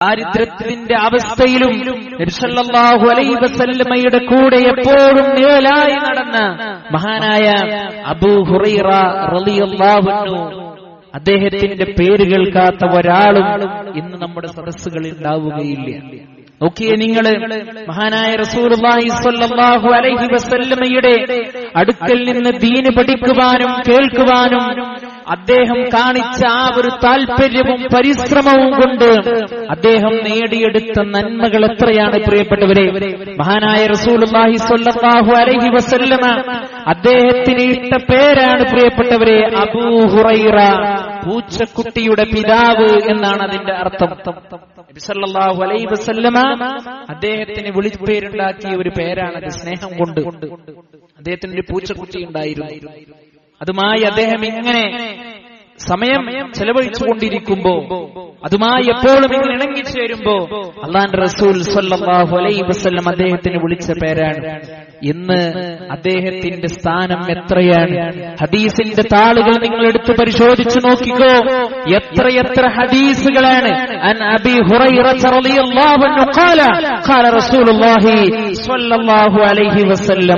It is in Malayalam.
ദാരിദ്ര്യത്തിന്റെ അവസ്ഥയിലും നബി സല്ലല്ലാഹു അലൈഹി വസല്ലമയുടെ കൂടെ എപ്പോഴും നിഴലായി നടന്ന മഹാനായ അബൂ ഹുറൈറ റളിയല്ലാഹു അൻഹു, അദ്ദേഹത്തിന്റെ പേര് കേൾക്കാത്ത ഒരാളും ഇന്ന് നമ്മുടെ സദസ്സുകളിൽ ഉണ്ടാവുകയില്ല. നോക്കിയേ നിങ്ങൾ, മഹാനായ റസൂലുള്ളാഹി സ്വല്ലല്ലാഹു അലൈഹി വസല്ലമയുടെ അടുക്കൽ നിന്ന് ദീന് പഠിക്കുവാനും കേൾക്കുവാനും അദ്ദേഹം കാണിച്ച ആ ഒരു താല്പര്യവും പരിശ്രമവും കൊണ്ട് അദ്ദേഹം നേടിയെടുത്ത നന്മകൾ എത്രയാണ് പ്രിയപ്പെട്ടവരെ. മഹാനായ റസൂലുള്ളാഹി സ്വല്ലല്ലാഹു അലൈഹി വസല്ലമ അദ്ദേഹത്തിന് ഇട്ട പേരാണ് പ്രിയപ്പെട്ടവരെ അബൂ ഹുറൈറ, പൂച്ചക്കുട്ടിയുടെ പിതാവ് എന്നാണ് അതിന്റെ അർത്ഥം. നബി സല്ലല്ലാഹു അലൈഹി വസല്ലമ അദ്ദേഹത്തിന് വിളിപ്പേരുണ്ടാക്കിയ ഒരു പേരാണത്. സ്നേഹം കൊണ്ട് അദ്ദേഹത്തിന് ഒരു പൂച്ചക്കുട്ടി ഉണ്ടായിരുന്നു. അതുമായി അദ്ദേഹം ഇങ്ങനെ സമയം ചെലവഴിച്ചുകൊണ്ടിരിക്കുമ്പോ, അതുമായി എപ്പോഴും ഇങ്ങനെ ഇണങ്ങിച്ചേരുമ്പോ അല്ലാഹുവിന്റെ റസൂൽ സ്വല്ലല്ലാഹു അലൈഹി വസല്ലം അദ്ദേഹത്തിന് വിളിച്ച പേരാണ്. ഇന്ന് അദ്ദേഹത്തിന്റെ സ്ഥാനം എത്രയാണ്? ഹദീസിന്റെ താളുകൾ നിങ്ങൾ എടുത്ത് പരിശോധിച്ചു നോക്കിക്കോ, എത്രയെത്ര ഹദീസുകളാണ്. അൻ അബീ ഹുറൈറ റളിയല്ലാഹു അൻഹു ഖാല ഖാല റസൂലുള്ളാഹി സ്വല്ലല്ലാഹു അലൈഹി വസല്ലം